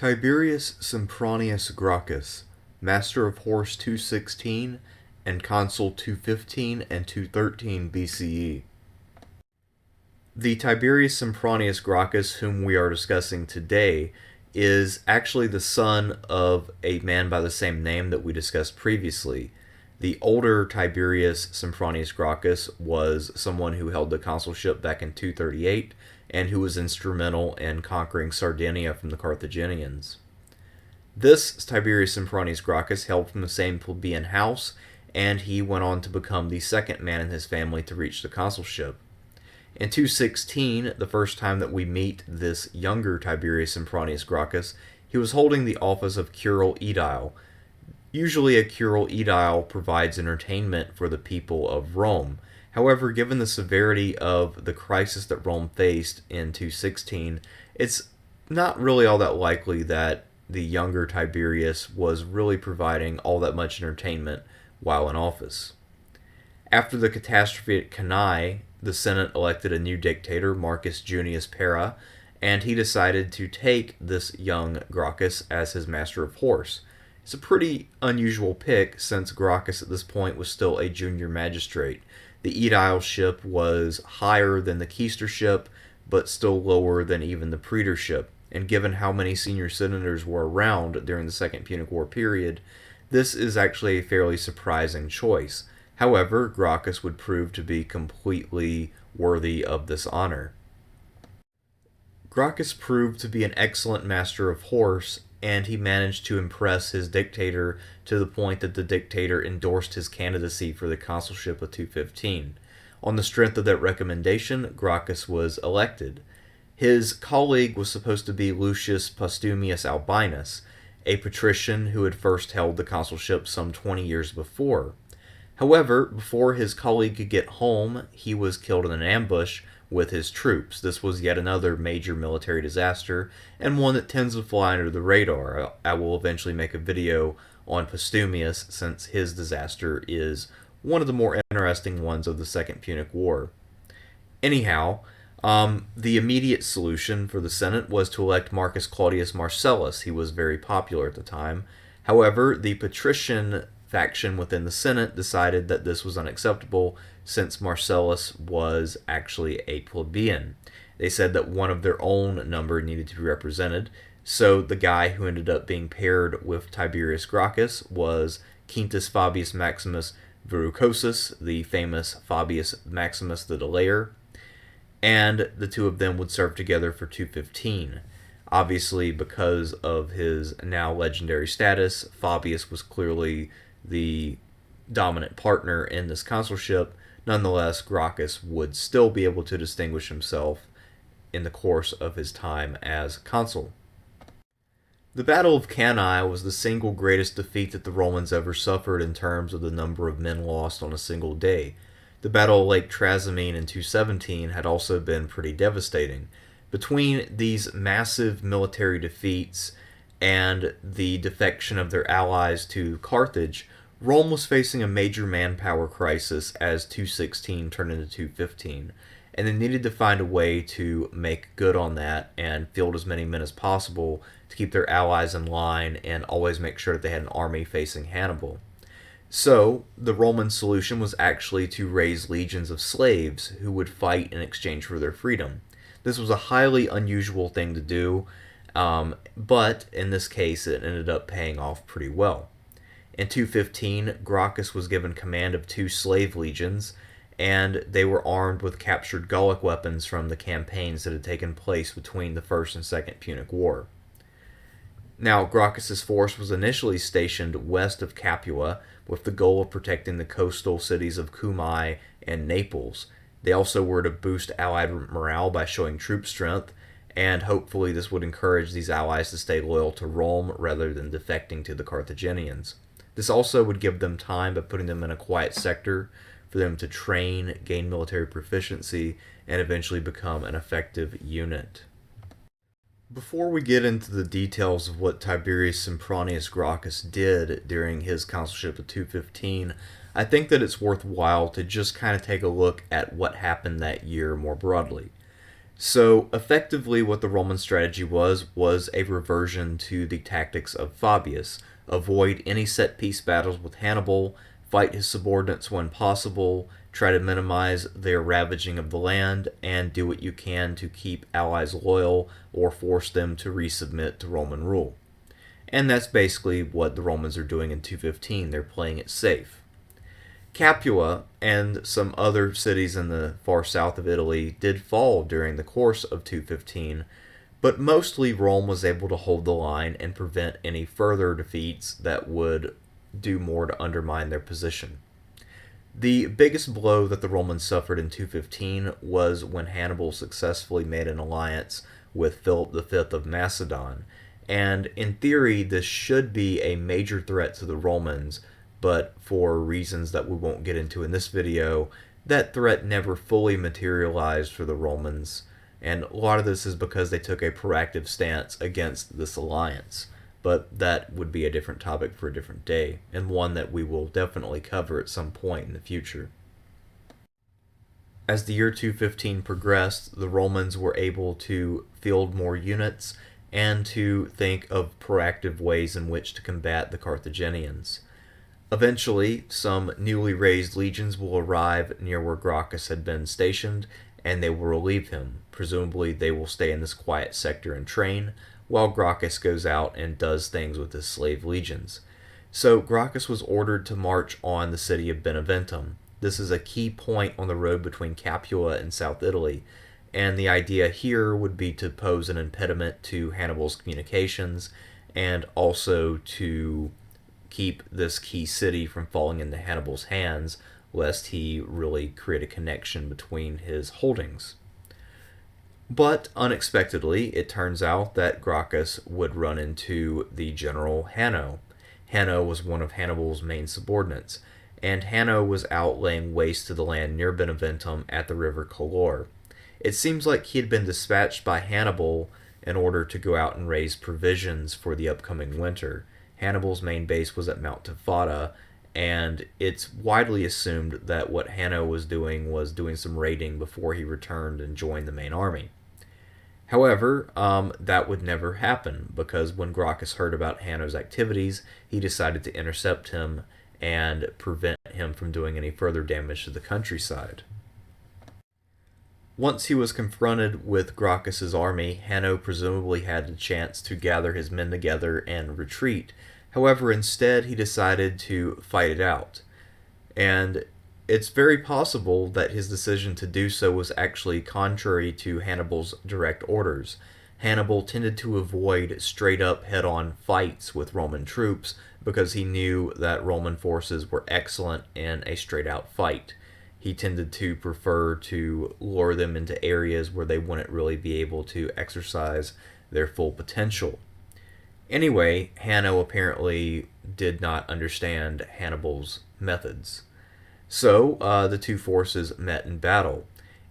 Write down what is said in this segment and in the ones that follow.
Tiberius Sempronius Gracchus, Master of Horse 216 and Consul 215 and 213 BCE. The Tiberius Sempronius Gracchus, whom we are discussing today, is actually the son of a man by the same name that we discussed previously. The older Tiberius Sempronius Gracchus was someone who held the consulship back in 238 and who was instrumental in conquering Sardinia from the Carthaginians. This Tiberius Sempronius Gracchus hailed from the same plebeian house, and he went on to become the second man in his family to reach the consulship. In 216, the first time that we meet this younger Tiberius Sempronius Gracchus, he was holding the office of curule aedile. Usually a curule aedile provides entertainment for the people of Rome. However, given the severity of the crisis that Rome faced in 216, it's not really all that likely that the younger Tiberius was really providing all that much entertainment while in office. After the catastrophe at Cannae, the Senate elected a new dictator, Marcus Junius Pera, and he decided to take this young Gracchus as his master of horse. It's a pretty unusual pick since Gracchus at this point was still a junior magistrate. The aedileship was higher than the quaestorship, but still lower than even the praetorship. And given how many senior senators were around during the Second Punic War period, this is actually a fairly surprising choice. However, Gracchus would prove to be completely worthy of this honor. Gracchus proved to be an excellent master of horse, and he managed to impress his dictator to the point that the dictator endorsed his candidacy for the consulship of 215. On the strength of that recommendation, Gracchus was elected. His colleague was supposed to be Lucius Postumius Albinus, a patrician who had first held the consulship some 20 years before. However, before his colleague could get home, he was killed in an ambush with his troops. This was yet another major military disaster, and one that tends to fly under the radar. I will eventually make a video on Postumius, since his disaster is one of the more interesting ones of the Second Punic War. Anyhow, the immediate solution for the Senate was to elect Marcus Claudius Marcellus. He was very popular at the time. However, the patrician faction within the Senate decided that this was unacceptable since Marcellus was actually a plebeian. They said that one of their own number needed to be represented, so the guy who ended up being paired with Tiberius Gracchus was Quintus Fabius Maximus Verrucosus, the famous Fabius Maximus the Delayer, and the two of them would serve together for 215. Obviously, because of his now legendary status, Fabius was clearly the dominant partner in this consulship. Nonetheless, Gracchus would still be able to distinguish himself in the course of his time as consul. The Battle of Cannae was the single greatest defeat that the Romans ever suffered in terms of the number of men lost on a single day. The Battle of Lake Trasimene in 217 had also been pretty devastating. Between these massive military defeats and the defection of their allies to Carthage, Rome was facing a major manpower crisis as 216 turned into 215, and they needed to find a way to make good on that and field as many men as possible to keep their allies in line and always make sure that they had an army facing Hannibal. So, the Roman solution was actually to raise legions of slaves who would fight in exchange for their freedom. This was a highly unusual thing to do, but in this case it ended up paying off pretty well. In 215, Gracchus was given command of 2 slave legions, and they were armed with captured Gallic weapons from the campaigns that had taken place between the First and Second Punic War. Now, Gracchus's force was initially stationed west of Capua with the goal of protecting the coastal cities of Cumae and Naples. They also were to boost Allied morale by showing troop strength, and hopefully this would encourage these allies to stay loyal to Rome rather than defecting to the Carthaginians. This also would give them time by putting them in a quiet sector for them to train, gain military proficiency, and eventually become an effective unit. Before we get into the details of what Tiberius Sempronius Gracchus did during his consulship of 215, I think that it's worthwhile to just kind of take a look at what happened that year more broadly. So effectively what the Roman strategy was a reversion to the tactics of Fabius. Avoid any set piece battles with Hannibal, fight his subordinates when possible, try to minimize their ravaging of the land, and do what you can to keep allies loyal or force them to resubmit to Roman rule. And that's basically what the Romans are doing in 215. They're playing it safe. Capua and some other cities in the far south of Italy did fall during the course of 215, but mostly Rome was able to hold the line and prevent any further defeats that would do more to undermine their position. The biggest blow that the Romans suffered in 215 was when Hannibal successfully made an alliance with Philip V of Macedon, and in theory this should be a major threat to the Romans, but for reasons that we won't get into in this video, that threat never fully materialized for the Romans, and a lot of this is because they took a proactive stance against this alliance. But that would be a different topic for a different day, and one that we will definitely cover at some point in the future. As the year 215 progressed, the Romans were able to field more units and to think of proactive ways in which to combat the Carthaginians. Eventually, some newly raised legions will arrive near where Gracchus had been stationed, and they will relieve him. Presumably, they will stay in this quiet sector and train, while Gracchus goes out and does things with his slave legions. So Gracchus was ordered to march on the city of Beneventum. This is a key point on the road between Capua and South Italy, and the idea here would be to pose an impediment to Hannibal's communications and also to keep this key city from falling into Hannibal's hands, lest he really create a connection between his holdings. But unexpectedly, it turns out that Gracchus would run into the general Hanno. Hanno was one of Hannibal's main subordinates, and Hanno was out laying waste to the land near Beneventum at the river Color. It seems like he had been dispatched by Hannibal in order to go out and raise provisions for the upcoming winter. Hannibal's main base was at Mount Tifata, and it's widely assumed that what Hanno was doing some raiding before he returned and joined the main army. However, that would never happen, because when Gracchus heard about Hanno's activities, he decided to intercept him and prevent him from doing any further damage to the countryside. Once he was confronted with Gracchus's army, Hanno presumably had the chance to gather his men together and retreat. However, instead he decided to fight it out. And it's very possible that his decision to do so was actually contrary to Hannibal's direct orders. Hannibal tended to avoid straight-up head-on fights with Roman troops because he knew that Roman forces were excellent in a straight-out fight. He tended to prefer to lure them into areas where they wouldn't really be able to exercise their full potential. Anyway, Hanno apparently did not understand Hannibal's methods. So, the two forces met in battle.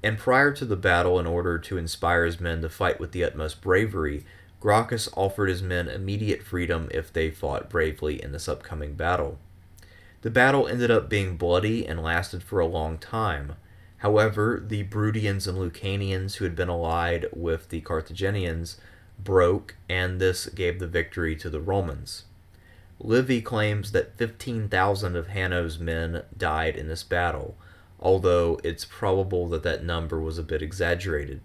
And prior to the battle, in order to inspire his men to fight with the utmost bravery, Gracchus offered his men immediate freedom if they fought bravely in this upcoming battle. The battle ended up being bloody and lasted for a long time. However, the Brudians and Lucanians, who had been allied with the Carthaginians, broke, and this gave the victory to the Romans. Livy claims that 15,000 of Hanno's men died in this battle, although it's probable that that number was a bit exaggerated.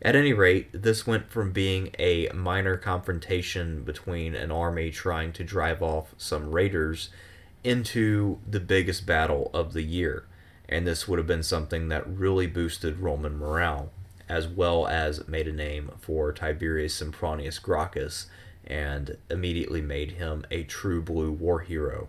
At any rate, this went from being a minor confrontation between an army trying to drive off some raiders into the biggest battle of the year, and this would have been something that really boosted Roman morale, as well as made a name for Tiberius Sempronius Gracchus, and immediately made him a true blue war hero.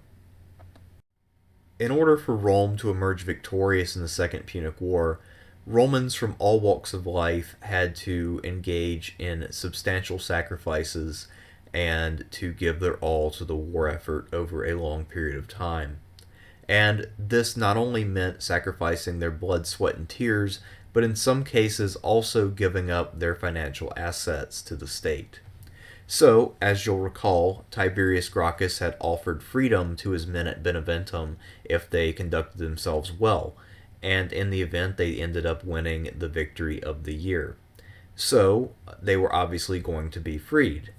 In order for Rome to emerge victorious in the Second Punic War, Romans from all walks of life had to engage in substantial sacrifices and to give their all to the war effort over a long period of time. And this not only meant sacrificing their blood, sweat, and tears, but in some cases also giving up their financial assets to the state. So, as you'll recall, Tiberius Gracchus had offered freedom to his men at Beneventum if they conducted themselves well, and in the event they ended up winning the victory of the year. So they were obviously going to be freed.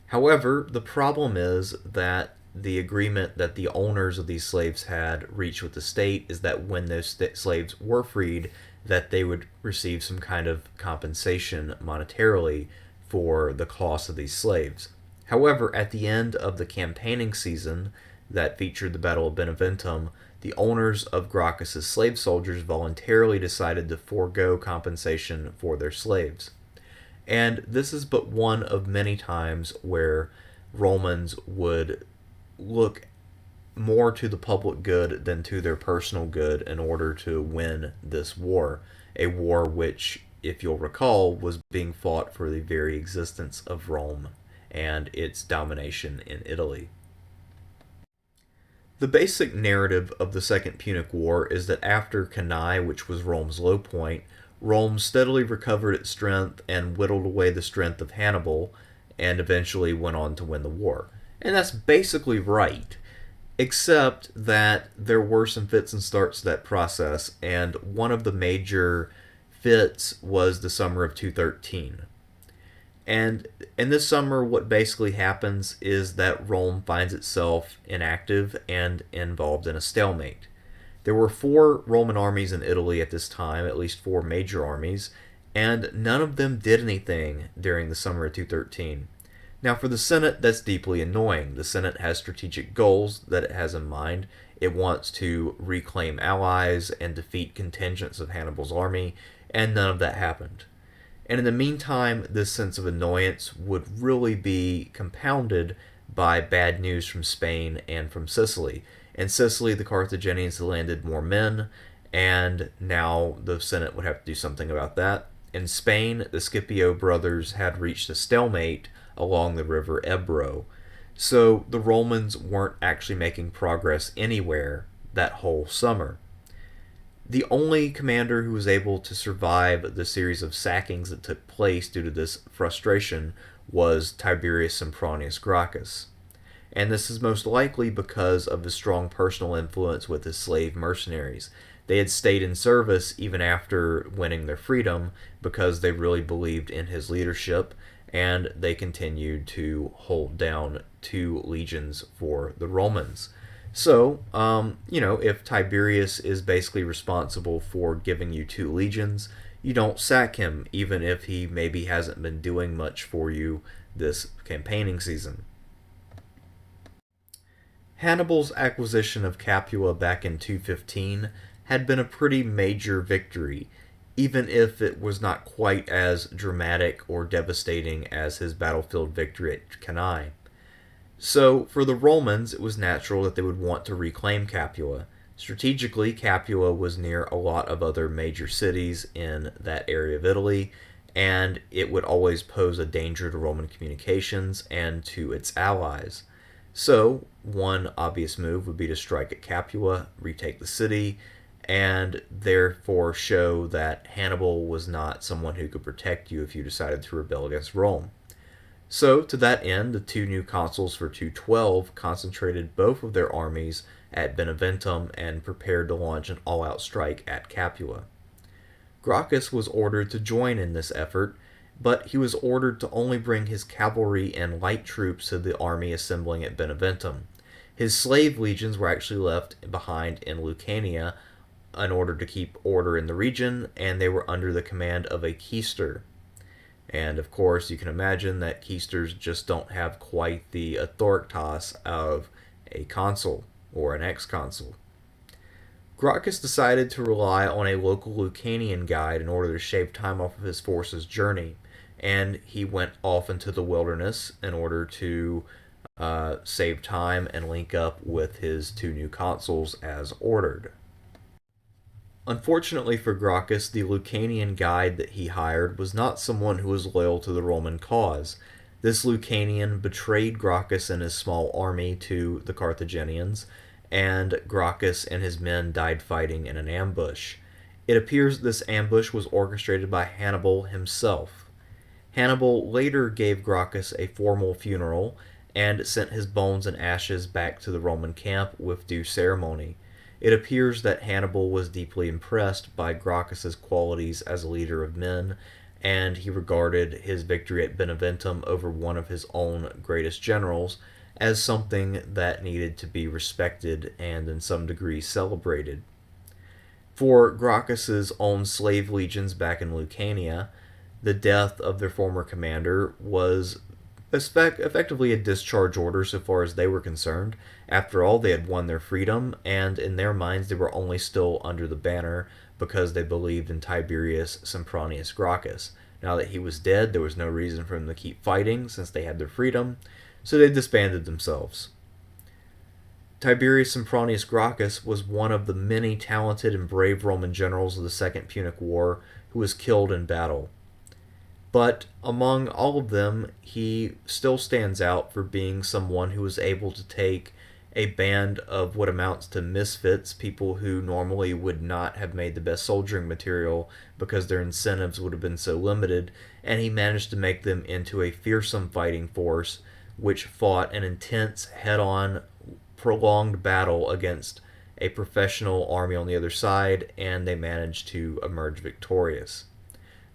However, the problem is that the agreement that the owners of these slaves had reached with the state is that when those slaves were freed, that they would receive some kind of compensation monetarily for the cost of these slaves. However, at the end of the campaigning season that featured the Battle of Beneventum, the owners of Gracchus's slave soldiers voluntarily decided to forego compensation for their slaves. And this is but one of many times where Romans would look more to the public good than to their personal good in order to win this war. A war which, if you'll recall, was being fought for the very existence of Rome and its domination in Italy. The basic narrative of the Second Punic War is that after Cannae, which was Rome's low point, Rome steadily recovered its strength and whittled away the strength of Hannibal, and eventually went on to win the war. And that's basically right, except that there were some fits and starts to that process, and one of the major fits was the summer of 213. And in this summer, what basically happens is that Rome finds itself inactive and involved in a stalemate. There were 4 Roman armies in Italy at this time, at least 4 major armies, and none of them did anything during the summer of 213. Now, for the Senate, that's deeply annoying. The Senate has strategic goals that it has in mind. It wants to reclaim allies and defeat contingents of Hannibal's army, and none of that happened. And in the meantime, this sense of annoyance would really be compounded by bad news from Spain and from Sicily. In Sicily, the Carthaginians had landed more men, and now the Senate would have to do something about that. In Spain, the Scipio brothers had reached a stalemate along the river Ebro. So the Romans weren't actually making progress anywhere that whole summer. The only commander who was able to survive the series of sackings that took place due to this frustration was Tiberius Sempronius Gracchus. And this is most likely because of his strong personal influence with his slave mercenaries. They had stayed in service even after winning their freedom because they really believed in his leadership, and they continued to hold down 2 legions for the Romans. So, if Tiberius is basically responsible for giving you 2 legions, you don't sack him, even if he maybe hasn't been doing much for you this campaigning season. Hannibal's acquisition of Capua back in 215 had been a pretty major victory, even if it was not quite as dramatic or devastating as his battlefield victory at Cannae. So, for the Romans, it was natural that they would want to reclaim Capua. Strategically, Capua was near a lot of other major cities in that area of Italy, and it would always pose a danger to Roman communications and to its allies. So, one obvious move would be to strike at Capua, retake the city, and therefore show that Hannibal was not someone who could protect you if you decided to rebel against Rome. So, to that end, the 2 new consuls for 212 concentrated both of their armies at Beneventum and prepared to launch an all-out strike at Capua. Gracchus was ordered to join in this effort, but he was ordered to only bring his cavalry and light troops to the army assembling at Beneventum. His slave legions were actually left behind in Lucania in order to keep order in the region, and they were under the command of a quaestor. And of course, you can imagine that quaestors just don't have quite the authoritas of a consul or an ex-consul. Gracchus decided to rely on a local Lucanian guide in order to shave time off of his force's journey, and he went off into the wilderness in order to save time and link up with his 2 new consuls as ordered. Unfortunately for Gracchus, the Lucanian guide that he hired was not someone who was loyal to the Roman cause. This Lucanian betrayed Gracchus and his small army to the Carthaginians, and Gracchus and his men died fighting in an ambush. It appears this ambush was orchestrated by Hannibal himself. Hannibal later gave Gracchus a formal funeral and sent his bones and ashes back to the Roman camp with due ceremony. It appears that Hannibal was deeply impressed by Gracchus's qualities as a leader of men, and he regarded his victory at Beneventum over one of his own greatest generals as something that needed to be respected and in some degree celebrated. For Gracchus's own slave legions back in Lucania, the death of their former commander was effectively a discharge order so far as they were concerned. After all, they had won their freedom, and in their minds, they were only still under the banner because they believed in Tiberius Sempronius Gracchus. Now that he was dead, there was no reason for them to keep fighting since they had their freedom, so they disbanded themselves. Tiberius Sempronius Gracchus was one of the many talented and brave Roman generals of the Second Punic War who was killed in battle. But among all of them, he still stands out for being someone who was able to take a band of what amounts to misfits, people who normally would not have made the best soldiering material because their incentives would have been so limited, and he managed to make them into a fearsome fighting force which fought an intense, head-on, prolonged battle against a professional army on the other side, and they managed to emerge victorious.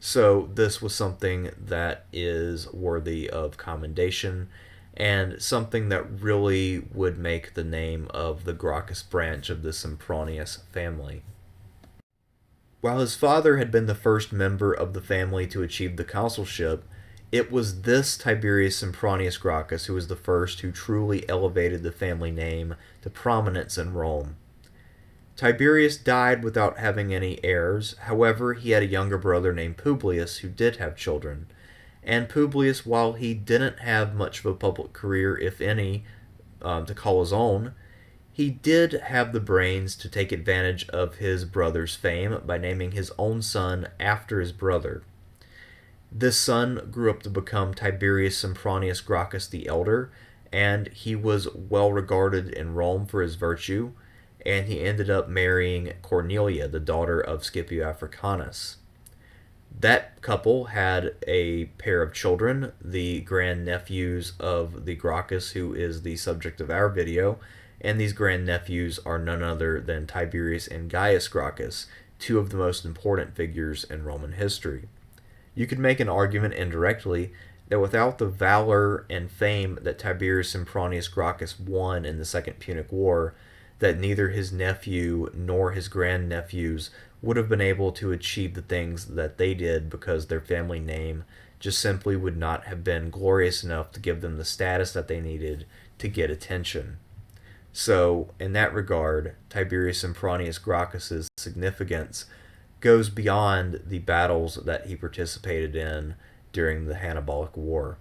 So this was something that is worthy of commendation, and something that really would make the name of the Gracchus branch of the Sempronius family. While his father had been the first member of the family to achieve the consulship, it was this Tiberius Sempronius Gracchus who was the first who truly elevated the family name to prominence in Rome. Tiberius died without having any heirs. However, he had a younger brother named Publius who did have children. And Publius, while he didn't have much of a public career, if any, to call his own, he did have the brains to take advantage of his brother's fame by naming his own son after his brother. This son grew up to become Tiberius Sempronius Gracchus the Elder, and he was well regarded in Rome for his virtue, and he ended up marrying Cornelia, the daughter of Scipio Africanus. That couple had a pair of children, the grandnephews of the Gracchus, who is the subject of our video, and these grandnephews are none other than Tiberius and Gaius Gracchus, two of the most important figures in Roman history. You could make an argument indirectly that without the valor and fame that Tiberius Sempronius Gracchus won in the Second Punic War, that neither his nephew nor his grandnephews would have been able to achieve the things that they did because their family name just simply would not have been glorious enough to give them the status that they needed to get attention. So, in that regard, Tiberius Sempronius Gracchus's significance goes beyond the battles that he participated in during the Hannibalic War.